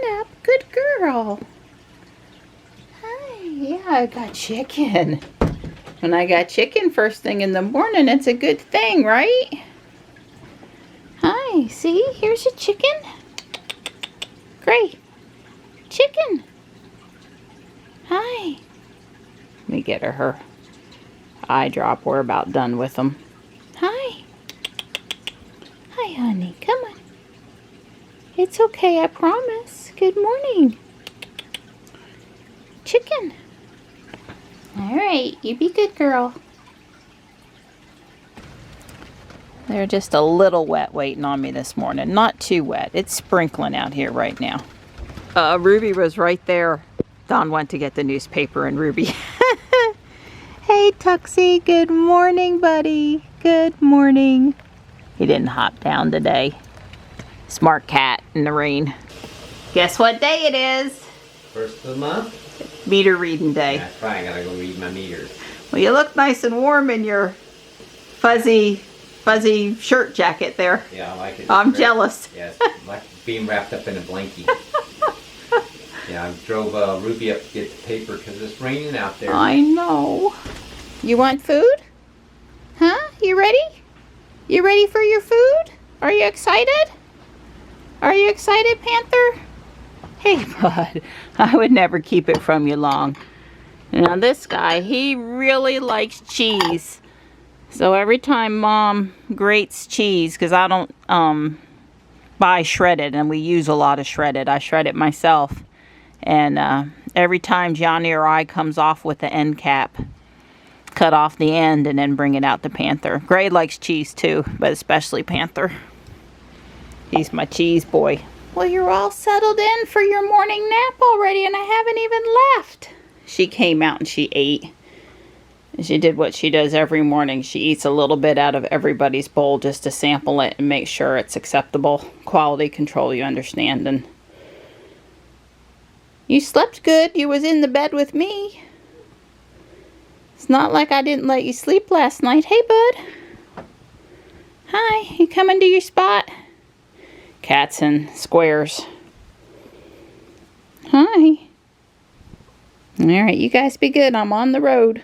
on up. Good girl. Hi. Yeah, I got chicken. When I got chicken first thing in the morning, it's a good thing, right? Hi. See? Here's your chicken. Gray. Chicken. Hi. Let me get her eye drop. We're about done with them. Hi. Hi, honey. Come on. It's okay, I promise. Good morning. Chicken. All right, you be good girl. They're just a little wet waiting on me this morning. Not too wet. It's sprinkling out here right now. Ruby was right there. Don went to get the newspaper and Ruby. Hey, Tuxie. Good morning, buddy. Good morning. He didn't hop down today. Smart cat in the rain. Guess what day it is? First of the month? Meter reading day. That's right, I gotta go read my meters. Well, you look nice and warm in your fuzzy shirt jacket there. Yeah, I like it. I'm jealous. Yes, I like being wrapped up in a blankie. Yeah, I drove Ruby up to get the paper because it's raining out there. I know. You want food? Huh? You ready? You ready for your food? Are you excited? Are you excited, Panther? Hey, bud. I would never keep it from you long. Now, this guy, he really likes cheese. So every time Mom grates cheese, because I don't buy shredded, and we use a lot of shredded. I shred it myself. And every time Johnny or I comes off with the end cap, cut off the end and then bring it out to Panther. Gray likes cheese too, but especially Panther. He's my cheese boy. Well, you're all settled in for your morning nap already, and I haven't even left. She came out and she ate. She did what she does every morning. She eats a little bit out of everybody's bowl just to sample it and make sure it's acceptable. Quality control, you understand. And you slept good. You was in the bed with me. It's not like I didn't let you sleep last night. Hey, bud. Hi. You coming to your spot? Cats and squares. Hi. All right, you guys be good. I'm on the road.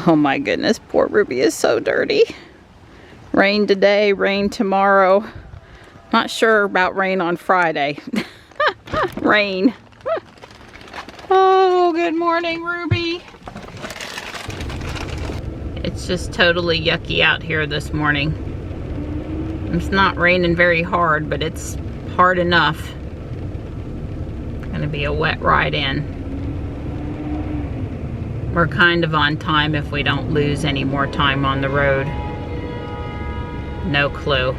Oh my goodness, poor Ruby is so dirty. Rain today, rain tomorrow. Not sure about rain on Friday. Rain. Oh, good morning, Ruby. It's just totally yucky out here this morning. It's not raining very hard, but it's hard enough. Gonna be a wet ride in. We're kind of on time if we don't lose any more time on the road. No clue.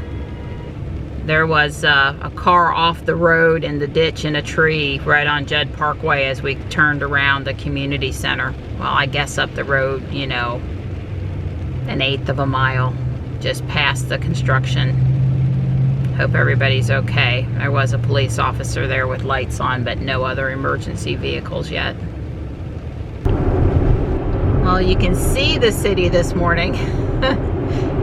There was a car off the road in the ditch in a tree right on Judd Parkway as we turned around the community center. Well, I guess up the road, you know, 1/8 of a mile, just past the construction. Hope everybody's okay. There was a police officer there with lights on, but no other emergency vehicles yet. Well, you can see the city this morning.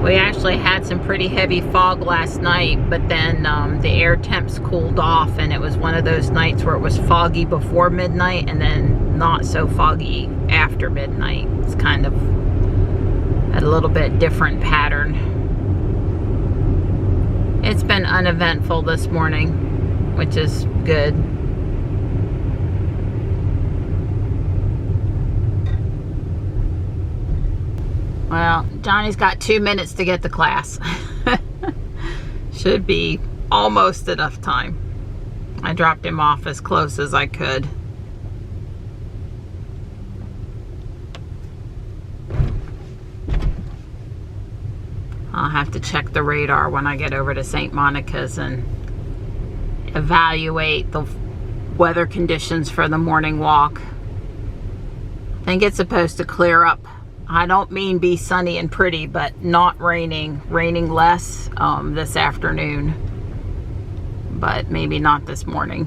We actually had some pretty heavy fog last night, but then the air temps cooled off, and it was one of those nights where it was foggy before midnight and then not so foggy after midnight. It's kind of a little bit different pattern. It's been uneventful this morning, which is good. Well, Johnny's got 2 minutes to get to class. Should be almost enough time. I dropped him off as close as I could. I'll have to check the radar when I get over to St. Monica's and evaluate the weather conditions for the morning walk. I think it's supposed to clear up. I don't mean be sunny and pretty, but not raining. Raining less this afternoon, but maybe not this morning.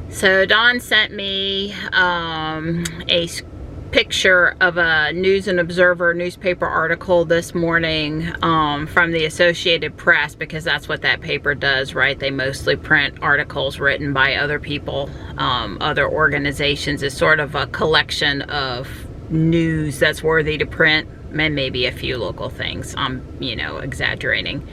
So Don sent me a picture of a News and Observer newspaper article this morning from the Associated Press, because that's what that paper does, right? They mostly print articles written by other people, other organizations. It's sort of a collection of news that's worthy to print, and maybe a few local things. I'm, you know, exaggerating.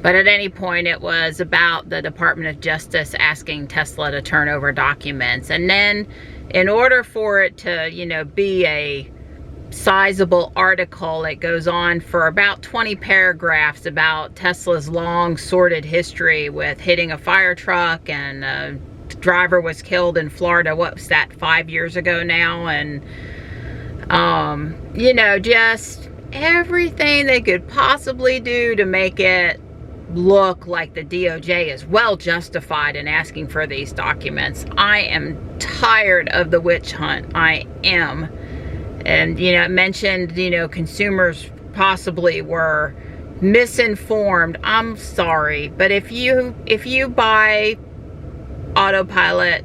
But at any point, it was about the Department of Justice asking Tesla to turn over documents. And then in order for it to, you know, be a sizable article, it goes on for about 20 paragraphs about Tesla's long sordid history with hitting a fire truck, and a driver was killed in Florida, what was that, 5 years ago now? And, you know, just everything they could possibly do to make it look like the DOJ is well justified in asking for these documents. I am tired of the witch hunt. I am. And, you know, it mentioned, you know, consumers possibly were misinformed. I'm sorry, but if you buy Autopilot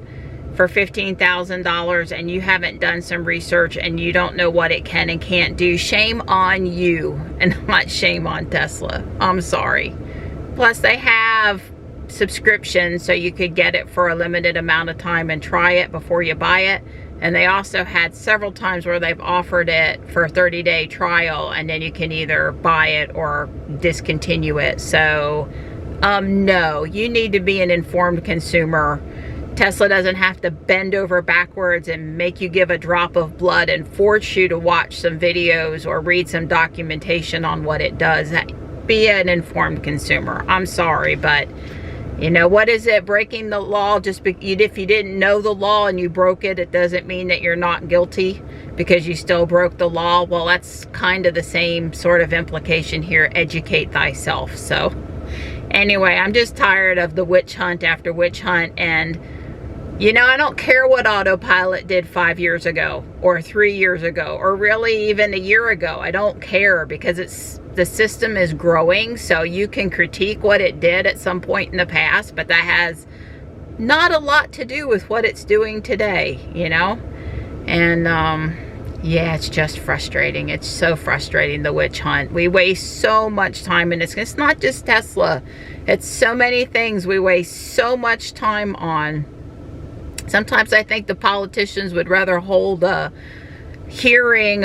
for $15,000 and you haven't done some research and you don't know what it can and can't do, shame on you and not shame on Tesla. I'm sorry. Plus, they have subscriptions, so you could get it for a limited amount of time and try it before you buy it. And they also had several times where they've offered it for a 30-day trial, and then you can either buy it or discontinue it. So, no, you need to be an informed consumer. Tesla doesn't have to bend over backwards and make you give a drop of blood and force you to watch some videos or read some documentation on what it does. Be an informed consumer. I'm sorry, but you know, what is it? Breaking the law, just if you didn't know the law and you broke it, it doesn't mean that you're not guilty because you still broke the law. Well, that's kind of the same sort of implication here. Educate thyself. So anyway, I'm just tired of the witch hunt after witch hunt. And you know, I don't care what Autopilot did 5 years ago or 3 years ago or really even a year ago. I don't care, because the system is growing, so you can critique what it did at some point in the past, but that has not a lot to do with what it's doing today, you know? And yeah, it's just frustrating. It's so frustrating, the witch hunt. We waste so much time, and it's not just Tesla. It's so many things we waste so much time on. Sometimes I think the politicians would rather hold a hearing,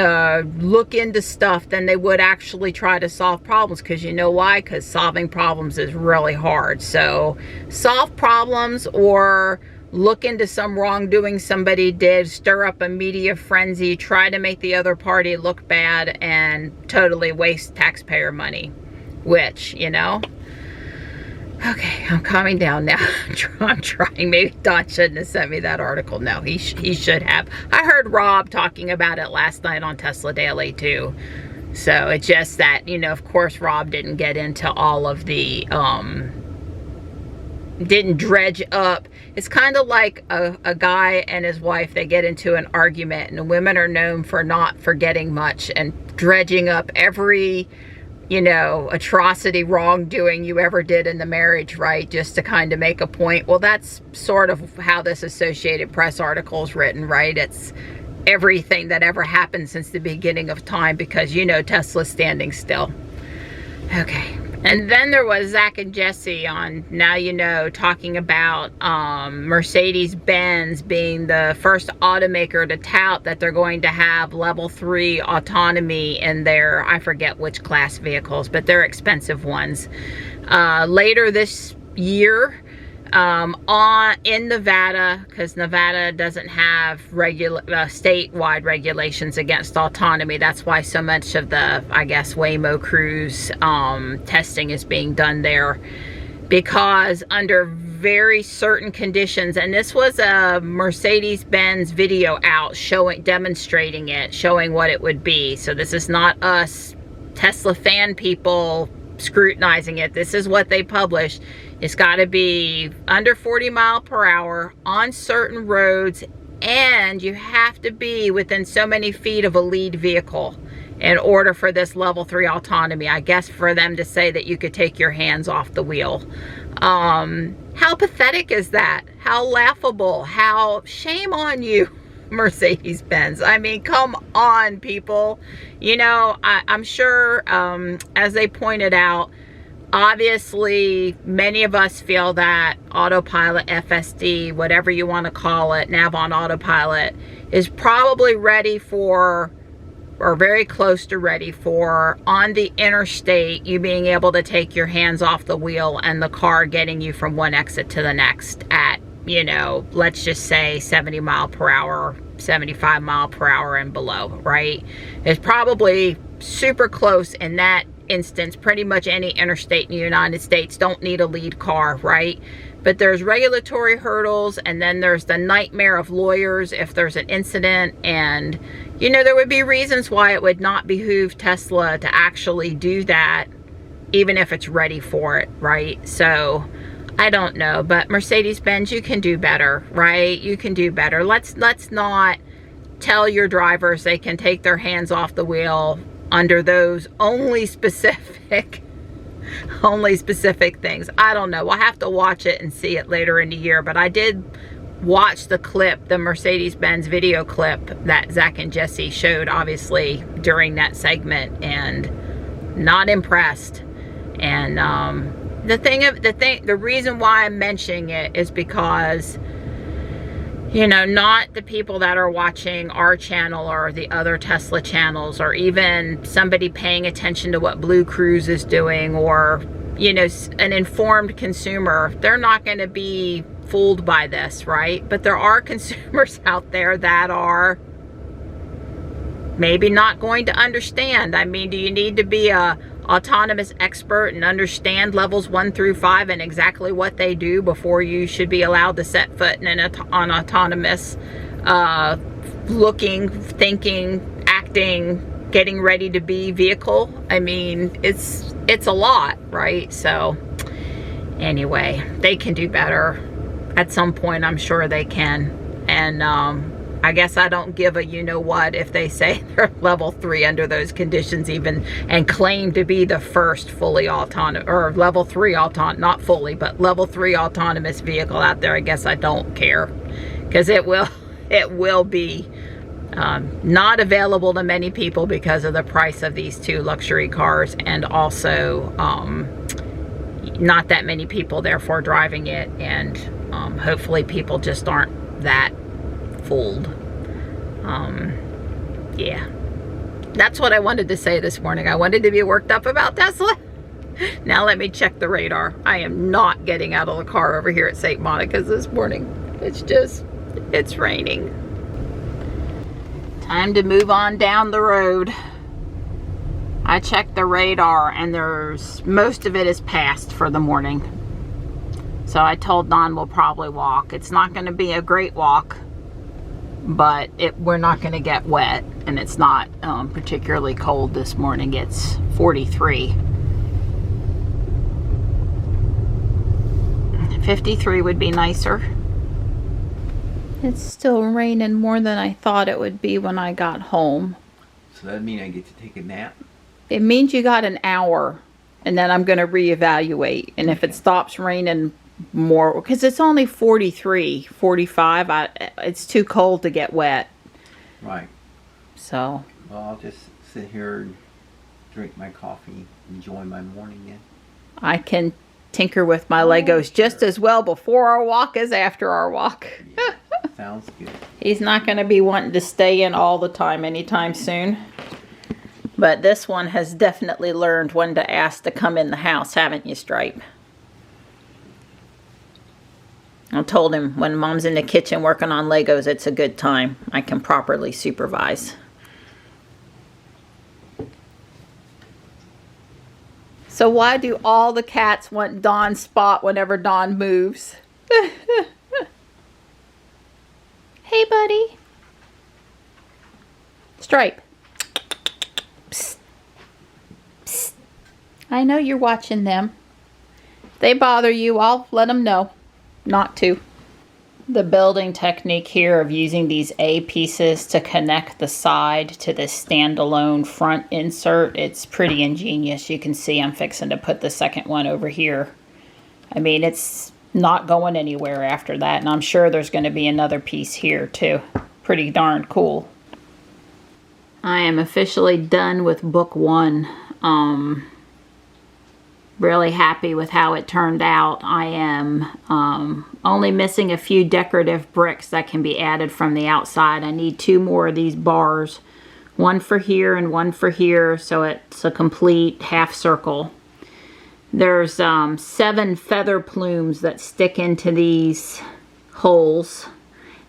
look into stuff, than they would actually try to solve problems. Because you know why? Because solving problems is really hard. So solve problems, or look into some wrongdoing somebody did, stir up a media frenzy, try to make the other party look bad, and totally waste taxpayer money. Which, you know... Okay, I'm calming down now. I'm trying. Maybe Don shouldn't have sent me that article. No, he should have. I heard Rob talking about it last night on Tesla Daily too. So it's just that, you know, of course Rob didn't get into all of the, didn't dredge up. It's kind of like a guy and his wife, they get into an argument, and women are known for not forgetting much and dredging up every, you know, atrocity, wrongdoing you ever did in the marriage, right? Just to kind of make a point. Well, that's sort of how this Associated Press article is written, right? It's everything that ever happened since the beginning of time, because, you know, Tesla's standing still. Okay. And then there was Zach and Jesse on Now You Know, talking about Mercedes-Benz being the first automaker to tout that they're going to have level 3 autonomy in their, I forget which class vehicles, but they're expensive ones. Later this year, in Nevada, because Nevada doesn't have statewide regulations against autonomy. That's why so much of the, I guess, Waymo Cruise testing is being done there, because under very certain conditions, and this was a Mercedes-Benz video out demonstrating it, showing what it would be. So this is not us Tesla fan people scrutinizing it. This is what they published. It's got to be under 40 miles per hour on certain roads, and you have to be within so many feet of a lead vehicle in order for this level 3 autonomy. I guess for them to say that you could take your hands off the wheel. How pathetic is that? How laughable? How shame on you? Mercedes-Benz. I mean, come on, people. You know, I'm sure, as they pointed out, obviously, many of us feel that autopilot, FSD, whatever you want to call it, nav on autopilot, is probably ready for, or very close to ready for, on the interstate, you being able to take your hands off the wheel and the car getting you from one exit to the next at, you know, let's just say 70 mile per hour, 75 mile per hour and below, right? It's probably super close in that instance. Pretty much any interstate in the United States don't need a lead car, right? But there's regulatory hurdles, and then there's the nightmare of lawyers if there's an incident. And, you know, there would be reasons why it would not behoove Tesla to actually do that, even if it's ready for it, right? So I don't know, but Mercedes-Benz, you can do better, right? You can do better. Let's not tell your drivers they can take their hands off the wheel under those only specific things. I don't know. We'll have to watch it and see it later in the year, but I did watch the clip, the Mercedes-Benz video clip that Zach and Jesse showed, obviously, during that segment, and not impressed. And the reason why I'm mentioning it is because, you know, not the people that are watching our channel or the other Tesla channels, or even somebody paying attention to what Blue Cruise is doing, or, you know, an informed consumer. They're not going to be fooled by this, right? But there are consumers out there that are maybe not going to understand. I mean, do you need to be a autonomous expert and understand levels 1 through 5 and exactly what they do before you should be allowed to set foot in an autonomous looking, thinking, acting, getting ready to be vehicle? I mean, it's a lot, right? So anyway, they can do better at some point. I'm sure they can. And I guess I don't give a you-know-what if they say they're level 3 under those conditions even, and claim to be the first fully autonomous, or level 3 autonomous, not fully, but level 3 autonomous vehicle out there. I guess I don't care, because it will be not available to many people because of the price of these two luxury cars, and also not that many people therefore driving it, and hopefully people just aren't that fooled. Yeah, that's what I wanted to say this morning. I wanted to be worked up about Tesla. Now let me check the radar. I am not getting out of the car over here at St. Monica's this morning. It's raining. Time to move on down the road. I checked the radar, and most of it is past for the morning. So I told Don we'll probably walk. It's not going to be a great walk, but we're not going to get wet, and it's not particularly cold this morning. It's 43. 53 would be nicer. It's still raining more than I thought it would be when I got home. So that means I get to take a nap? It means you got an hour, and then I'm going to reevaluate. And if it stops raining more, because it's only 43, 45, it's too cold to get wet. Right. So. Well, I'll just sit here and drink my coffee, enjoy my morning in. I can tinker with my Legos just as well before our walk as after our walk. Yeah, sounds good. He's not going to be wanting to stay in all the time anytime soon. But this one has definitely learned when to ask to come in the house, haven't you, Stripe? I told him when Mom's in the kitchen working on Legos, it's a good time. I can properly supervise. So why do all the cats want Don's spot whenever Don moves? Hey, buddy. Stripe. Psst. Psst. I know you're watching them. If they bother you, I'll let them know not to. The building technique here of using these A pieces to connect the side to this standalone front insert, it's pretty ingenious. You can see I'm fixing to put the second one over here. I mean, it's not going anywhere after that, and I'm sure there's going to be another piece here too. pretty darn cool. I am officially done with book 1. Really happy with how it turned out. I am only missing a few decorative bricks that can be added from the outside. I need 2 more of these bars. One for here and one for here, so it's a complete half circle. There's 7 feather plumes that stick into these holes,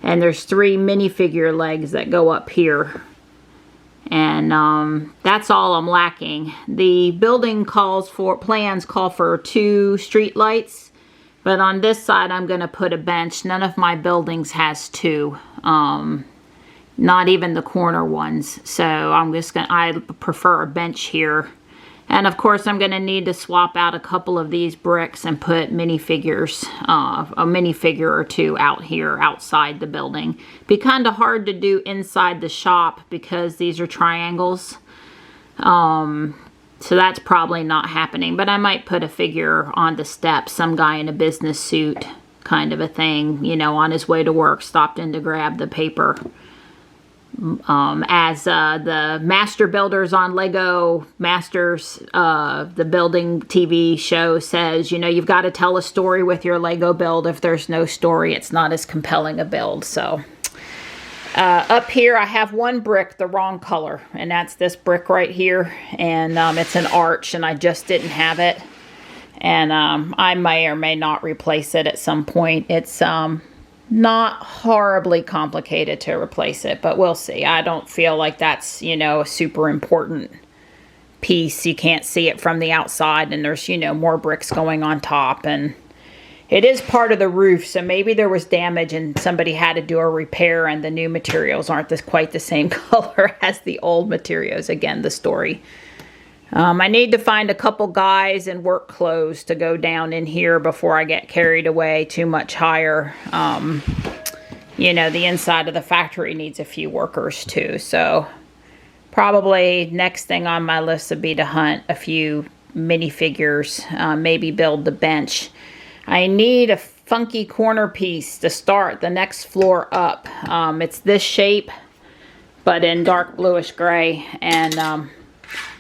and there's 3 minifigure legs that go up here. And that's all I'm lacking. The building plans call for 2 street lights, but on this side I'm going to put a bench. None of my buildings has 2, not even the corner ones. So I prefer a bench here. And of course I'm going to need to swap out a couple of these bricks and put minifigures, a minifigure or 2 out here outside the building. Be kind of hard to do inside the shop because these are triangles. So that's probably not happening. But I might put a figure on the steps, some guy in a business suit kind of a thing, you know, on his way to work, stopped in to grab the paper. As the master builders on Lego Masters, the building TV show says, you know, you've got to tell a story with your Lego build. If there's no story, it's not as compelling a build. So up here I have 1 brick the wrong color, and that's this brick right here, and it's an arch, and I just didn't have it, and I may or may not replace it at some point. It's not horribly complicated to replace it, but we'll see. I don't feel like that's, you know, a super important piece. You can't see it from the outside, and there's, you know, more bricks going on top, and it is part of the roof, so maybe there was damage and somebody had to do a repair, and the new materials aren't quite the same color as the old materials. Again, the story. I need to find a couple guys in work clothes to go down in here before I get carried away too much higher. You know, the inside of the factory needs a few workers too. So probably next thing on my list would be to hunt a few minifigures, maybe build the bench. I need a funky corner piece to start the next floor up. It's this shape, but in dark bluish gray, and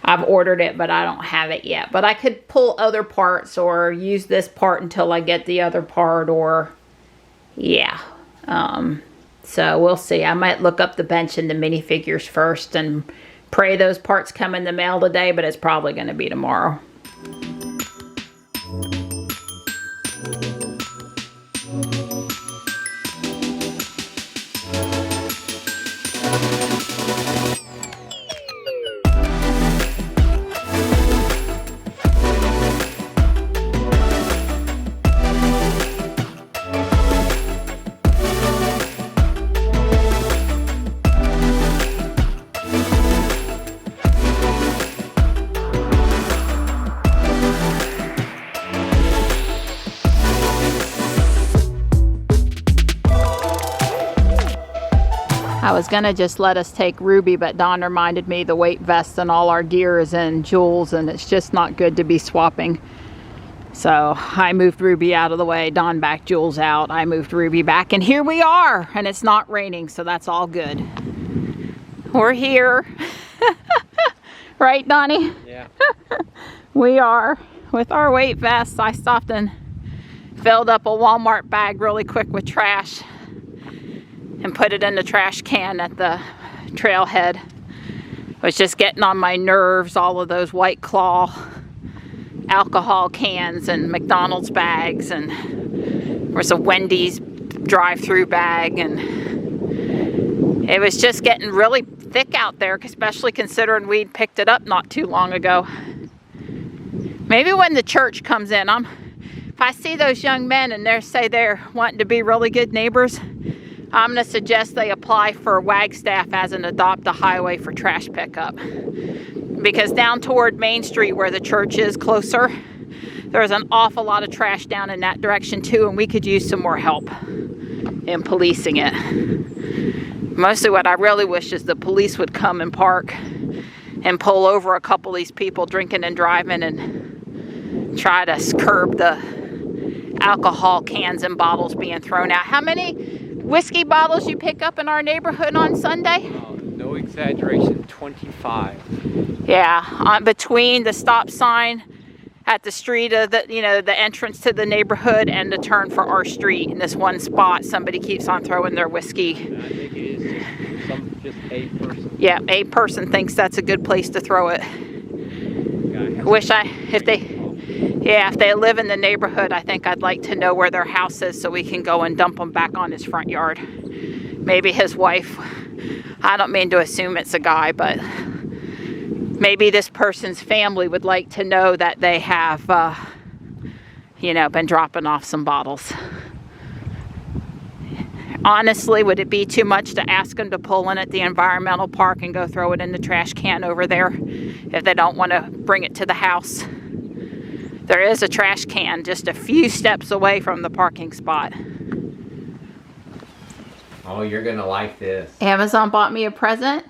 I've ordered it, but I don't have it yet. But I could pull other parts or use this part until I get the other part, or yeah. So we'll see. I might look up the bench and the minifigures first and pray those parts come in the mail today, but it's probably going to be tomorrow. I was gonna just let us take Ruby, but Don reminded me the weight vest and all our gear is in Jules, and it's just not good to be swapping. So I moved Ruby out of the way, Don backed Jules out, I moved Ruby back, and here we are, and it's not raining, so that's all good. We're here. Right, Donnie? Yeah. We are with our weight vests. I stopped and filled up a Walmart bag really quick with trash and put it in the trash can at the trailhead. It was just getting on my nerves, all of those White Claw alcohol cans and McDonald's bags, and there was a Wendy's drive-through bag, and it was just getting really thick out there, especially considering we'd picked it up not too long ago. Maybe when the church comes in, if I see those young men and they say they're wanting to be really good neighbors, I'm going to suggest they apply for Wagstaff as an adopt a highway for trash pickup. Because down toward Main Street where the church is closer, there's an awful lot of trash down in that direction too, and we could use some more help in policing it. Mostly what I really wish is the police would come and park and pull over a couple of these people drinking and driving and try to curb the alcohol cans and bottles being thrown out. How many whiskey bottles you pick up in our neighborhood on Sunday? Oh, no exaggeration, 25. Yeah, between the stop sign at the street of the, the entrance to the neighborhood and the turn for our street. In this one spot, somebody keeps on throwing their whiskey. And I think it is just a person. Yeah, a person thinks that's a good place to throw it. If they live in the neighborhood, I think I'd like to know where their house is so we can go and dump them back on his front yard. Maybe his wife. I don't mean to assume it's a guy, but maybe this person's family would like to know that they have, been dropping off some bottles. Honestly, would it be too much to ask them to pull in at the environmental park and go throw it in the trash can over there if they don't want to bring it to the house? There is a trash can just a few steps away from the parking spot. Oh, you're gonna like this. Amazon bought me a present.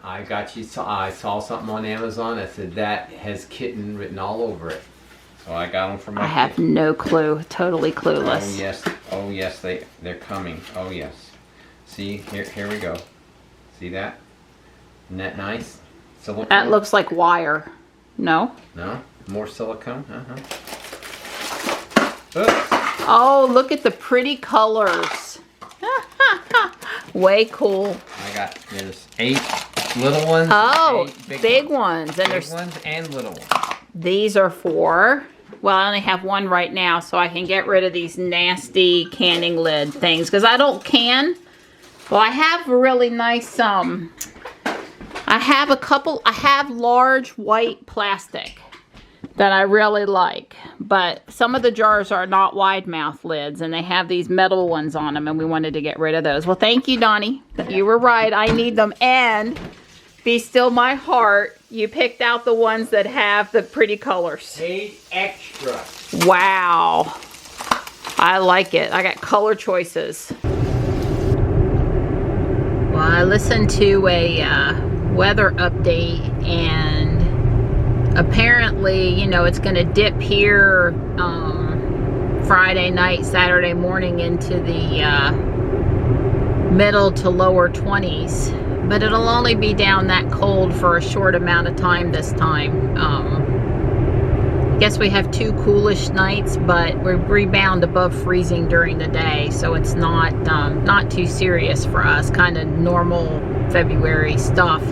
I got you. I saw something on Amazon that said that has kitten written all over it. So I got them for my. I have no clue. Totally clueless. Oh yes. Oh yes. They're coming. Oh yes. See here we go. See that? Isn't that nice? Silicone? That looks like wire. No. No. More silicone. Oops. Oh, look at the pretty colors. Way cool. There's 8 little ones. Oh, 8 big ones. And big ones and little ones. These are for, well, I only have one right now, so I can get rid of these nasty canning lid things. Because I don't can. Well, I have really nice, I have large white plastic that I really like, but some of the jars are not wide mouth lids and they have these metal ones on them, and we wanted to get rid of those. Well, thank you, Donnie. You were right. I need them. And be still my heart, you picked out the ones that have the pretty colors. Paid extra. Wow. I like it. I got color choices. Well, I listened to a weather update, and apparently, it's going to dip here Friday night, Saturday morning into the middle to lower 20s. But it'll only be down that cold for a short amount of time this time. I guess we have 2 coolish nights, but we rebound above freezing during the day. So it's not too serious for us. Kind of normal February stuff.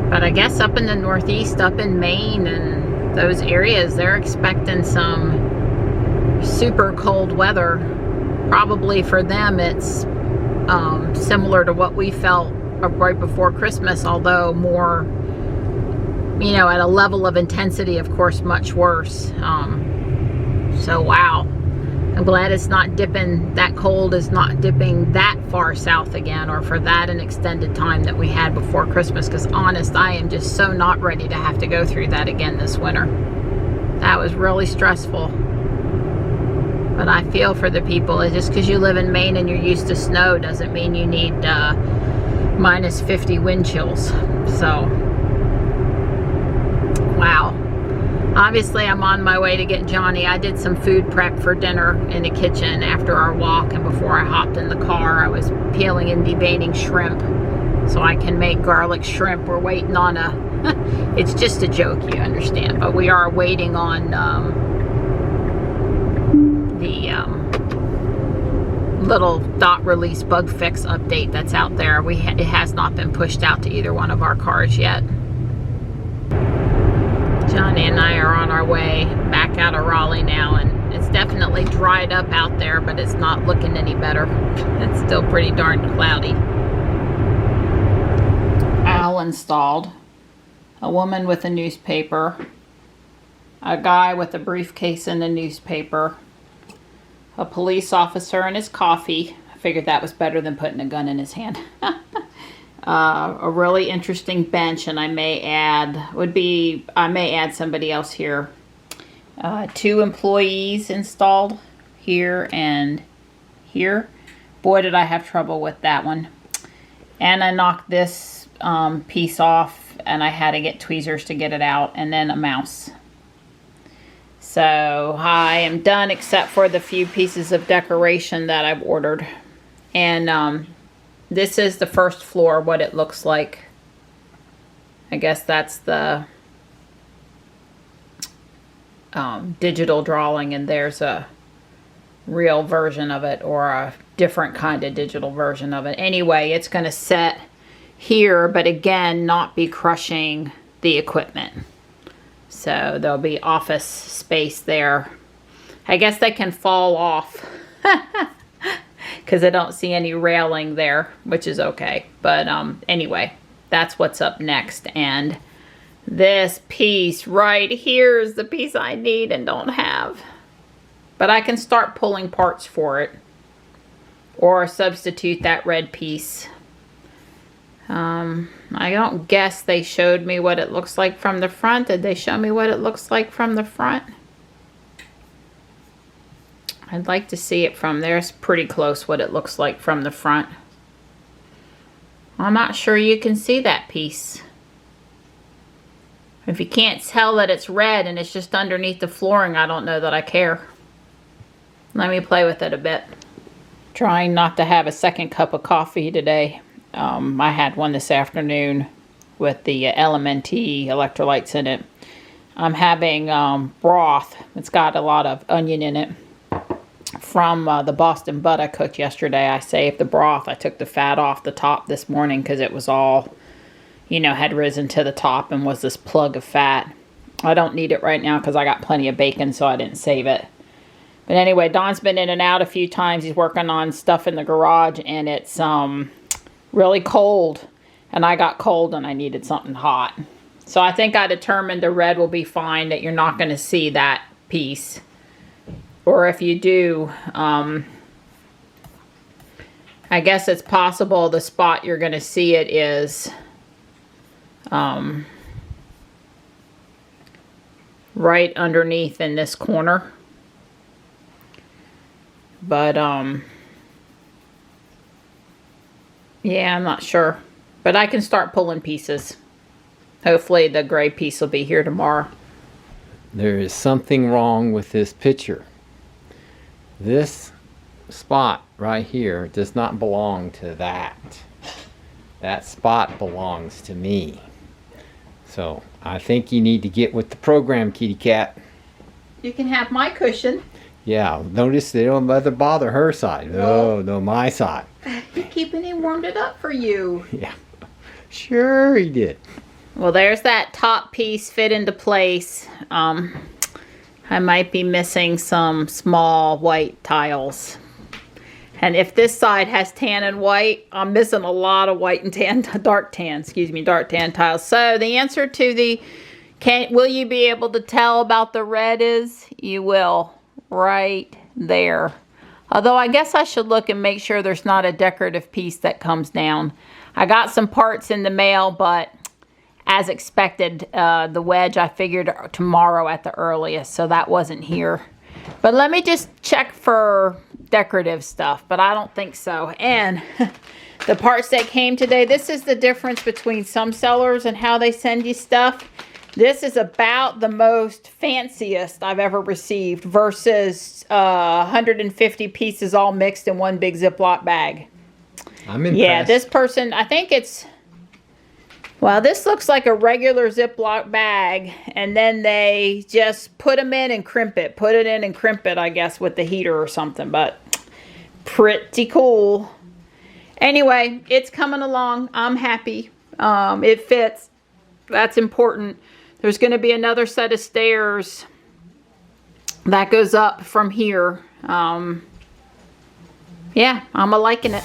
But I guess up in the Northeast, up in Maine and those areas, they're expecting some super cold weather. Probably for them, it's similar to what we felt right before Christmas, although more, at a level of intensity, of course, much worse. So, wow. I'm glad it's not dipping, that cold is not dipping that far south again, or for that an extended time that we had before Christmas, because honest, I am just so not ready to have to go through that again this winter. That was really stressful. But I feel for the people. It's just because you live in Maine and you're used to snow doesn't mean you need minus 50 wind chills. So, wow. Obviously, I'm on my way to get Johnny. I did some food prep for dinner in the kitchen after our walk, and before I hopped in the car, I was peeling and deveining shrimp so I can make garlic shrimp. We're waiting on it's just a joke, you understand, but we are waiting on the little dot release bug fix update that's out there. It has not been pushed out to either one of our cars yet. Johnny and I are on our way back out of Raleigh now, and it's definitely dried up out there, but it's not looking any better. It's still pretty darn cloudy. Al installed. A woman with a newspaper. A guy with a briefcase and a newspaper. A police officer and his coffee. I figured that was better than putting a gun in his hand. A really interesting bench, and I may add somebody else here. 2 employees installed here and here. Boy, did I have trouble with that one. And I knocked this piece off, and I had to get tweezers to get it out, and then a mouse. So I am done except for the few pieces of decoration that I've ordered. And this is the first floor, what it looks like. I guess that's the digital drawing, and there's a real version of it, or a different kind of digital version of it. Anyway, it's going to set here, but again, not be crushing the equipment. So there'll be office space there. I guess they can fall off because I don't see any railing there, which is okay. But anyway, that's what's up next. And this piece right here is the piece I need and don't have. But I can start pulling parts for it, or substitute that red piece. I don't guess they showed me what it looks like from the front. Did they show me what it looks like from the front? I'd like to see it from there. It's pretty close what it looks like from the front. I'm not sure you can see that piece. If you can't tell that it's red and it's just underneath the flooring, I don't know that I care. Let me play with it a bit. Trying not to have a second cup of coffee today. I had one this afternoon with the LMNT electrolytes in it. I'm having broth. It's got a lot of onion in it from the Boston butt I cooked yesterday. I saved the broth. I took the fat off the top this morning because it was all, you know, had risen to the top and was this plug of fat. I don't need it right now because I got plenty of bacon, so I didn't save it. But anyway, Don's been in and out a few times. He's working on stuff in the garage, and it's really cold. And I got cold and I needed something hot. So I think I determined the red will be fine, that you're not going to see that piece. Or if you do, I guess it's possible the spot you're going to see it is right underneath in this corner. But, yeah, I'm not sure. But I can start pulling pieces. Hopefully the gray piece will be here tomorrow. There is something wrong with this picture. This spot right here does not belong to that. That spot belongs to me. So I think you need to get with the program, kitty cat. You can have my cushion. Yeah, notice they don't bother her side. No, my side. He keeping he warmed it up for you. Yeah, sure he did. Well, there's that top piece fit into place. I might be missing some small white tiles. And if this side has tan and white, I'm missing a lot of white and tan, dark tan tiles. So the answer to the, will you be able to tell about the red is, you will, right there. Although I guess I should look and make sure there's not a decorative piece that comes down. I got some parts in the mail, but as expected, the wedge I figured tomorrow at the earliest, so that wasn't here. But let me just check for decorative stuff, but I don't think so. And the parts that came today, this is the difference between some sellers and how they send you stuff. This is about the most fanciest I've ever received versus 150 pieces all mixed in one big Ziploc bag. I'm impressed. Yeah, this person, I think it's, well, this looks like a regular Ziploc bag, and then they just put them in and crimp it. Put it in and crimp it, I guess, with the heater or something, but pretty cool. Anyway, it's coming along. I'm happy. It fits. That's important. There's going to be another set of stairs that goes up from here. Yeah, I'm liking it.